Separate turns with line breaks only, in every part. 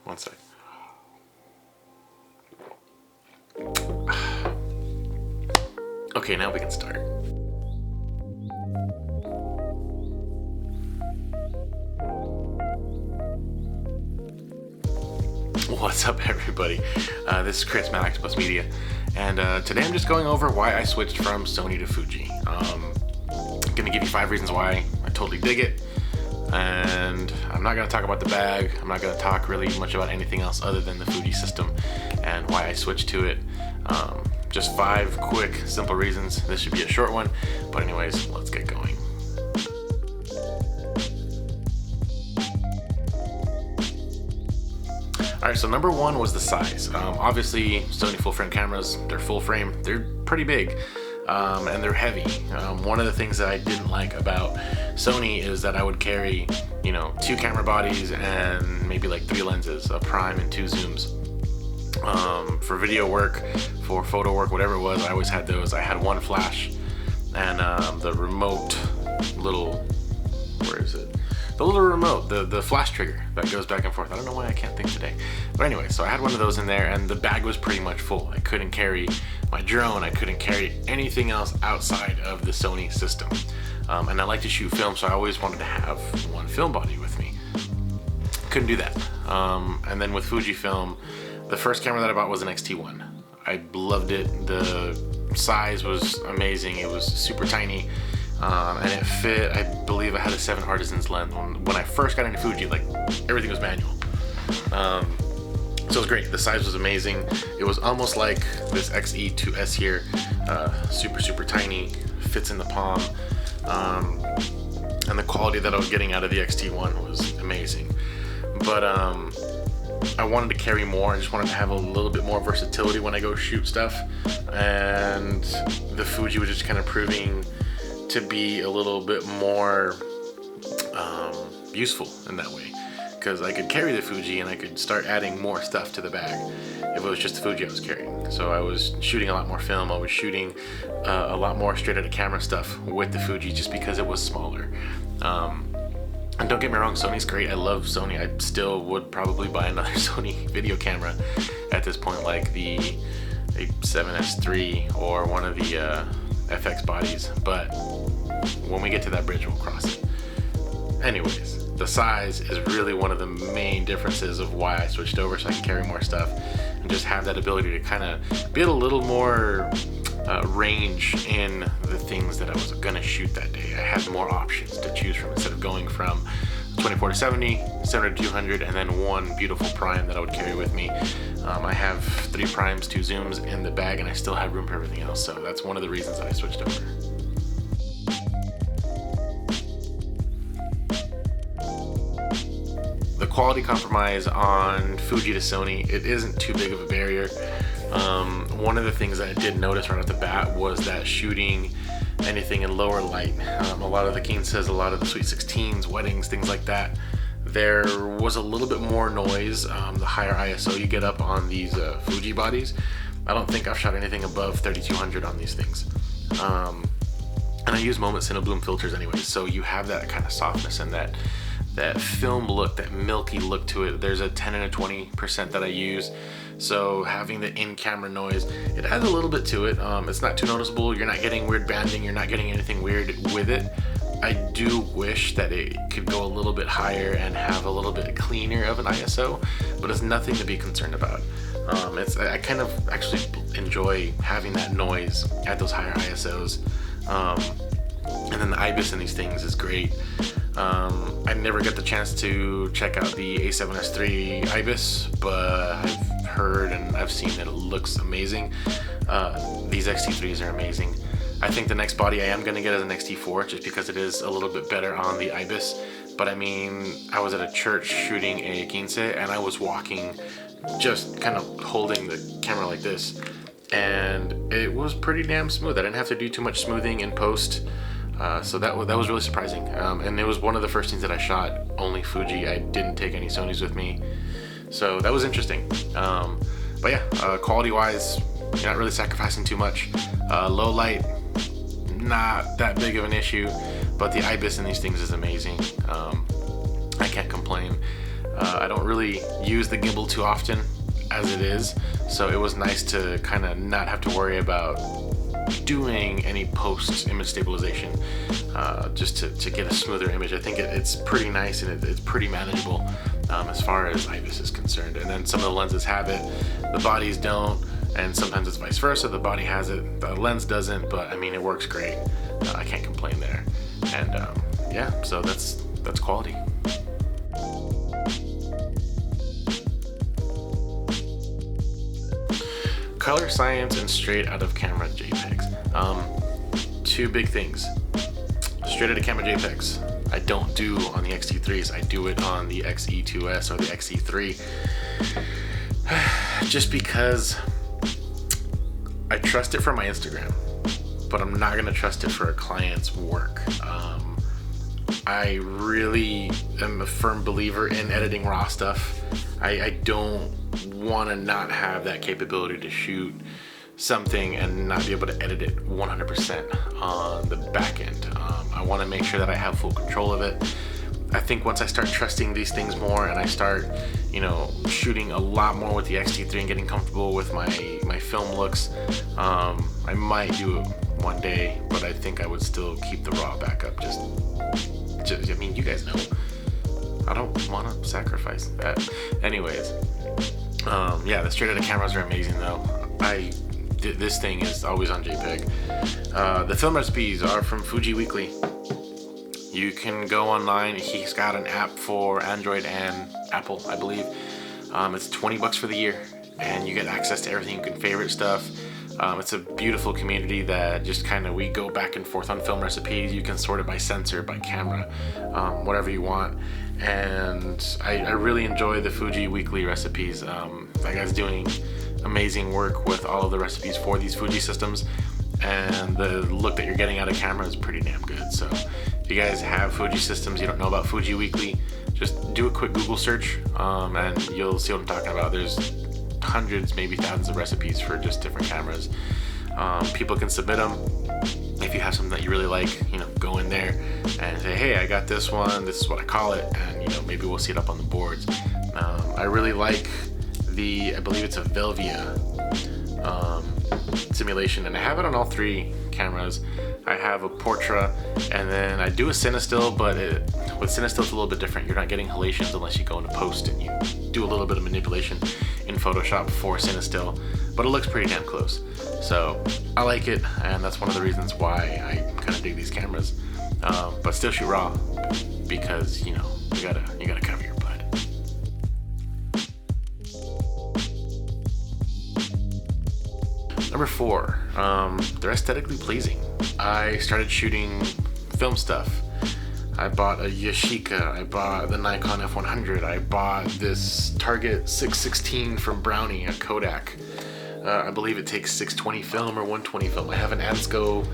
One sec. Okay, now we can start. What's up, everybody? This is Chris, Matt Octopus Media, and today I'm just going over why I switched from Sony to Fuji. I'm gonna give you 5 reasons why I totally dig it, and I'm not gonna talk about the bag. I'm not gonna talk really much about anything else other than the Fuji system and why I switched to it. Just 5 quick, simple reasons. This should be a short one, but anyways, let's get going. Alright, so number 1 was the size. Obviously, Sony full frame cameras, they're full frame, they're pretty big, and they're heavy. One of the things that I didn't like about Sony is that I would carry, 2 camera bodies and maybe like 3 lenses, a prime and 2 zooms. For video work, for photo work, whatever it was, I always had those. I had 1 flash and the remote little, where is it? The little remote, the flash trigger that goes back and forth. I don't know why I can't think today. But anyway, so I had one of those in there, and the bag was pretty much full. I couldn't carry my drone. I couldn't carry anything else outside of the Sony system. And I like to shoot film, so I always wanted to have 1 film body with me. Couldn't do that. And then with Fujifilm, the first camera that I bought was an X-T1. I loved it. The size was amazing. It was super tiny. And it fit, I believe I had a 7 artisans lens. When I first got into Fuji, like, everything was manual. So it was great. The size was amazing. It was almost like this XE2S here, super tiny, fits in the palm. And the quality that I was getting out of the X-T1 was amazing. But I wanted to carry more. I just wanted to have a little bit more versatility when I go shoot stuff. And the Fuji was just kind of proving to be a little bit more useful in that way, because I could carry the Fuji and I could start adding more stuff to the bag if it was just the Fuji I was carrying. So I was shooting a lot more film. I was shooting a lot more straight out of camera stuff with the Fuji just because it was smaller. And don't get me wrong, Sony's great. I love Sony. I still would probably buy another Sony video camera at this point, like the A7S III or one of the FX bodies, but when we get to that bridge, we'll cross it. Anyways, the size is really one of the main differences of why I switched over, so I can carry more stuff and just have that ability to kind of get a little more range in the things that I was gonna shoot that day. I had more options to choose from instead of going from 24-70, 70-200, and then 1 beautiful prime that I would carry with me. I have 3 primes, 2 zooms in the bag, and I still have room for everything else. So that's one of the reasons that I switched over. The quality compromise on Fuji to Sony, it isn't too big of a barrier. One of the things that I did notice right off the bat was that shooting anything in lower light, a lot of the Kinsas, a lot of the Sweet 16s, weddings, things like that, there was a little bit more noise. The higher ISO you get up on these Fuji bodies, I don't think I've shot anything above 3200 on these things. And I use Moment Cinebloom filters anyways, so you have that kind of softness and that film look, that milky look to it. There's a 10 and a 20% that I use, so having the in-camera noise, it adds a little bit to it. It's not too noticeable. You're not getting weird banding. You're not getting anything weird with it. I do wish that it could go a little bit higher and have a little bit cleaner of an ISO, but it's nothing to be concerned about. I kind of actually enjoy having that noise at those higher ISOs. And then the IBIS in these things is great. I never got the chance to check out the A7S III IBIS, but I've heard and I've seen that it looks amazing. These X-T3s are amazing. I think the next body I am going to get is an X-T4 just because it is a little bit better on the IBIS. But I mean, I was at a church shooting a 15 and I was walking, just kind of holding the camera like this, and it was pretty damn smooth. I didn't have to do too much smoothing in post. So that was really surprising, and it was one of the first things that I shot only Fuji. I didn't take any Sonys with me, so that was interesting. But yeah, quality wise, you're not really sacrificing too much. Low light, not that big of an issue, but the IBIS in these things is amazing. I can't complain. I don't really use the gimbal too often as it is, so it was nice to kind of not have to worry about doing any post image stabilization, just to get a smoother image. I think it's pretty nice, and it's pretty manageable as far as IBIS is concerned. And then some of the lenses have it, the bodies don't, and sometimes it's vice versa. The body has it, the lens doesn't, but I mean, it works great. I can't complain there. And yeah, so that's quality. Color science and straight out of camera JPEGs. Two big things. Straight out of camera JPEGs, I don't do on the X-T3s. I do it on the XE2S or the XE3. Just because I trust it for my Instagram, but I'm not gonna trust it for a client's work. I really am a firm believer in editing raw stuff. I don't want to not have that capability to shoot something and not be able to edit it 100% on the back end. I want to make sure that I have full control of it. I think once I start trusting these things more and I start, you know, shooting a lot more with the X-T3 and getting comfortable with my film looks, I might do it one day, but I think I would still keep the raw backup. Just I mean, you guys know, I don't want to sacrifice that. Anyways, yeah, the straight out of cameras are amazing though. This thing is always on JPEG. The film recipes are from Fuji Weekly. You can go online. He's got an app for Android and Apple, I believe. It's $20 for the year, and you get access to everything. You can favorite stuff. It's a beautiful community that just kind of, we go back and forth on film recipes. You can sort it by sensor, by camera, whatever you want. And I really enjoy the Fuji Weekly recipes. That guy's doing amazing work with all of the recipes for these Fuji systems, and the look that you're getting out of camera is pretty damn good. So if you guys have Fuji systems, you don't know about Fuji Weekly, just do a quick Google search, and you'll see what I'm talking about. There's hundreds, maybe thousands of recipes for just different cameras. People can submit them. If you have something that you really like, you know, go in there and say, hey, I got this one, this is what I call it, and you know, maybe we'll see it up on the boards. I really like I believe it's a Velvia simulation, and I have it on all three cameras. I have a Portra, and then I do a Cinestill, but with Cinestill it's a little bit different. You're not getting halations unless you go into post and you do a little bit of manipulation in Photoshop for Cinestill, but it looks pretty damn close. So I like it, and that's one of the reasons why I kind of dig these cameras. But still shoot raw, because you know, you gotta cover your butt. Number 4, they're aesthetically pleasing. I started shooting film stuff. I bought a Yashica, I bought the Nikon F100, I bought this Target 616 from Brownie, a Kodak. I believe it takes 620 film or 120 film. I have an Ansco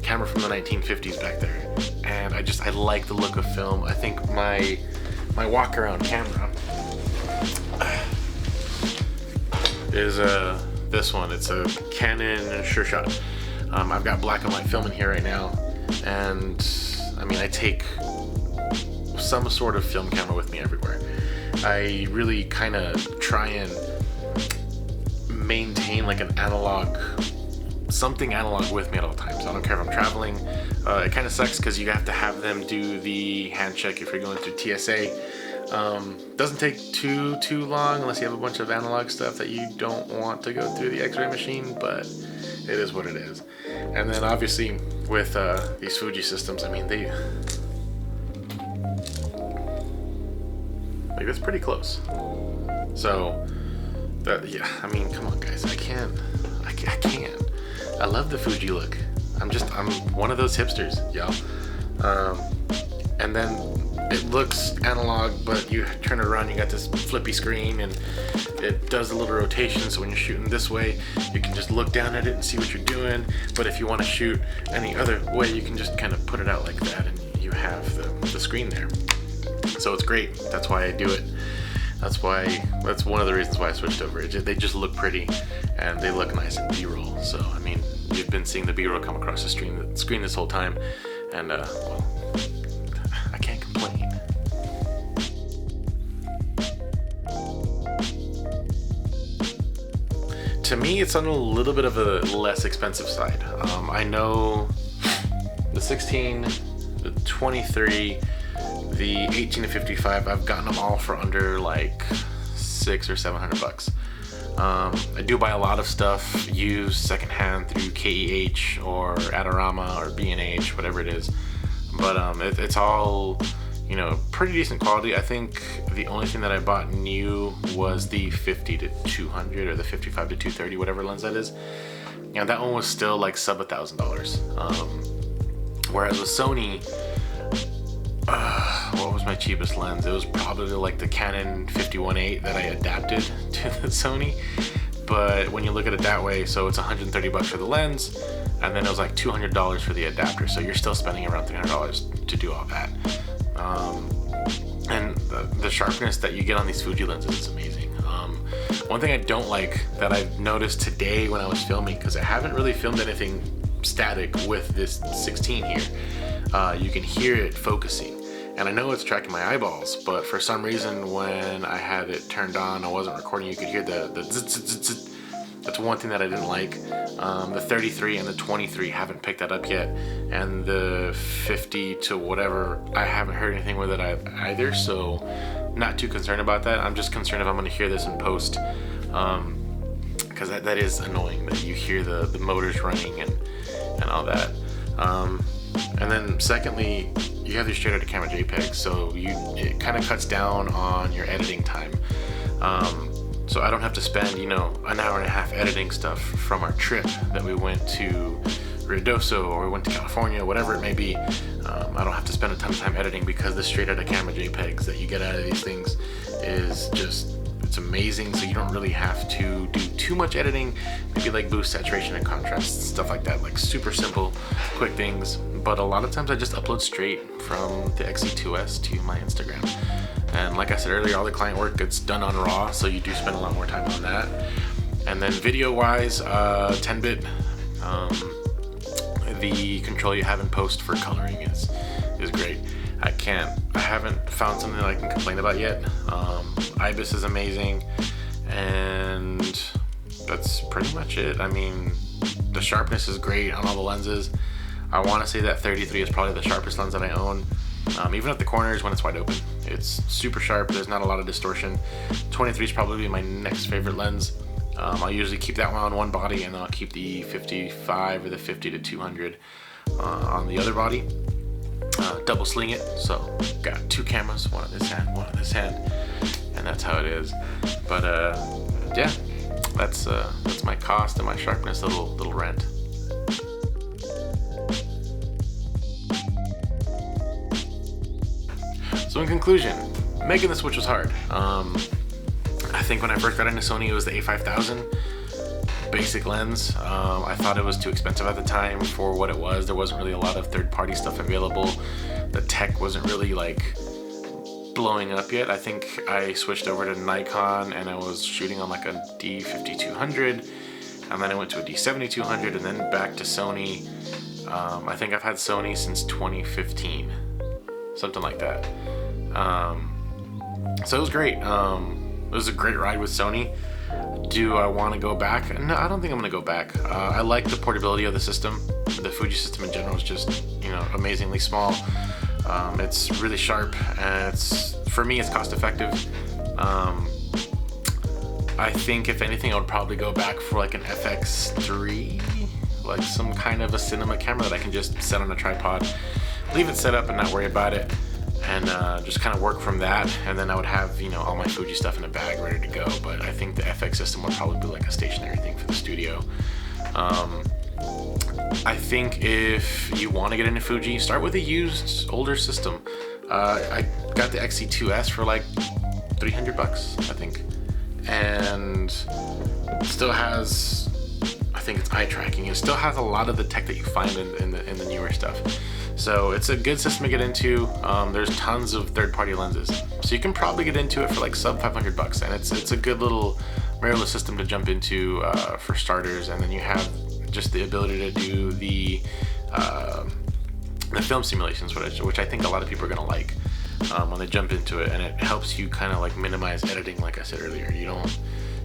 camera from the 1950s back there, and I like the look of film. I think my walk around camera is this one. It's a Canon Sure Shot. I've got black and white film in here right now, and I mean, I take some sort of film camera with me everywhere. I really kind of try and maintain like an analog, something analog with me at all times. I don't care if I'm traveling. It kind of sucks because you have to have them do the hand check if you're going through TSA. Doesn't take too long unless you have a bunch of analog stuff that you don't want to go through the X-ray machine, but it is what it is. And then obviously with these Fuji systems, I mean, that's pretty close. So yeah, I mean, come on guys, I can't. I love the Fuji look. I'm one of those hipsters, y'all. And then it looks analog, but you turn it around, you got this flippy screen, and it does a little rotation, so when you're shooting this way, you can just look down at it and see what you're doing. But if you want to shoot any other way, you can just kind of put it out like that, and you have the screen there. So it's great. That's why I do it. That's one of the reasons why I switched over. They just look pretty, and they look nice in B-roll. So I mean, you've been seeing the B-roll come across the screen this whole time, and well, I can't complain. to me, it's on a little bit of a less expensive side. I know the 16, the 23, the 18 to 55, I've gotten them all for under like $600 or $700. I do buy a lot of stuff used secondhand through KEH or Adorama or B&H, whatever it is. But it's all, you know, pretty decent quality. I think the only thing that I bought new was the 50 to 200 or the 55 to 230, whatever lens that is. And that one was still like sub $1,000. Whereas with Sony, what was my cheapest lens? It was probably like the Canon 51.8 that I adapted to the Sony. But when you look at it that way, so it's $130 for the lens, and then it was like $200 for the adapter. So you're still spending around $300 to do all that. And the sharpness that you get on these Fuji lenses is amazing. One thing I don't like that I've noticed today when I was filming, because I haven't really filmed anything static with this 16 here, you can hear it focusing. And I know it's tracking my eyeballs, but for some reason when I had it turned on, I wasn't recording, you could hear the zzz, zzz, zzz. That's one thing that I didn't like. The 33 and the 23 haven't picked that up yet, and the 50 to whatever, I haven't heard anything with it either, so not too concerned about that. I'm just concerned if I'm going to hear this in post, because that is annoying that you hear the motors running and all that. And then secondly, you have your straight out of camera JPEGs, so it kind of cuts down on your editing time. So I don't have to spend, you know, an hour and a half editing stuff from our trip that we went to Ruidoso or we went to California, whatever it may be. I don't have to spend a ton of time editing because the straight out of camera JPEGs that you get out of these things is just, it's amazing. So you don't really have to do too much editing, maybe like boost saturation and contrast, stuff like that, like super simple, quick things. But a lot of times I just upload straight from the XE2S to my Instagram. And like I said earlier, all the client work gets done on RAW, so you do spend a lot more time on that. And then video-wise, 10-bit, the control you have in post for coloring is great. I haven't found something that I can complain about yet. IBIS is amazing, and that's pretty much it. I mean, the sharpness is great on all the lenses. I want to say that 33 is probably the sharpest lens that I own. Even at the corners when it's wide open, it's super sharp. There's not a lot of distortion. 23 is probably my next favorite lens. I'll usually keep that one on one body, and then I'll keep the 55 or the 50 to 200 on the other body. Double sling it, so got two cameras, one in this hand, one in this hand, and that's how it is. But yeah, that's my cost and my sharpness little rant. So in conclusion, making the switch was hard. I think when I first got into Sony, it was the A5000 basic lens. I thought it was too expensive at the time for what it was. There wasn't really a lot of third-party stuff available. The tech wasn't really like blowing up yet. I think I switched over to Nikon and I was shooting on like a D5200, and then I went to a D7200, and then back to Sony. I think I've had Sony since 2015, something like that. So it was great. It was a great ride with Sony. Do I want to go back? No, I don't think I'm going to go back. I like the portability of the system. The Fuji system in general is just, you know, amazingly small. It's really sharp, and for me, it's cost effective. I think if anything, I would probably go back for like an FX3, like some kind of a cinema camera that I can just set on a tripod, leave it set up and not worry about it, and just kind of work from that. And then I would have, you know, all my Fuji stuff in a bag ready to go. But I think the FX system would probably be like a stationary thing for the studio. I think if you want to get into Fuji, start with a used older system. I got the XE2S for like $300, I think, and it still has, I think it's eye tracking. It still has a lot of the tech that you find in the newer stuff. So it's a good system to get into. There's tons of third-party lenses, so you can probably get into it for like sub $500, and it's a good little mirrorless system to jump into for starters. And then you have just the ability to do the film simulations, which I think a lot of people are gonna like when they jump into it, and it helps you kind of like minimize editing. Like I said earlier, you don't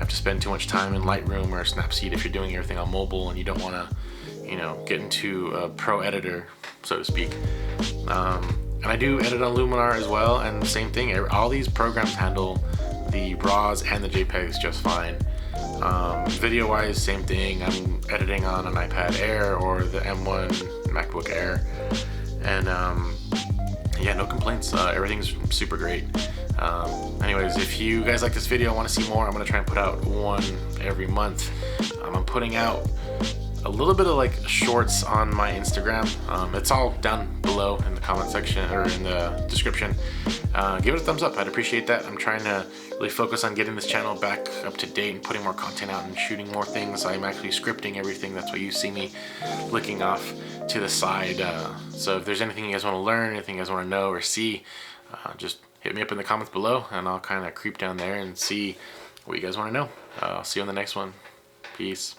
have to spend too much time in Lightroom or Snapseed if you're doing everything on mobile and you don't want to, you know, get into a pro editor, so to speak. And I do edit on Luminar as well, and the same thing, all these programs handle the RAWs and the JPEGs just fine. Video wise, same thing. I'm editing on an iPad Air or the M1 MacBook Air, and yeah, no complaints. Everything's super great. Anyways, if you guys like this video, want to see more, I'm gonna try and put out one every month. I'm putting out a little bit of like shorts on my Instagram. It's all down below in the comment section or in the description. Give it a thumbs up, I'd appreciate that. I'm trying to really focus on getting this channel back up to date and putting more content out and shooting more things. I'm actually scripting everything. That's why you see me looking off to the side. So if there's anything you guys want to learn, anything you guys want to know or see, just hit me up in the comments below and I'll kind of creep down there and see what you guys want to know. I'll see you on the next one. Peace.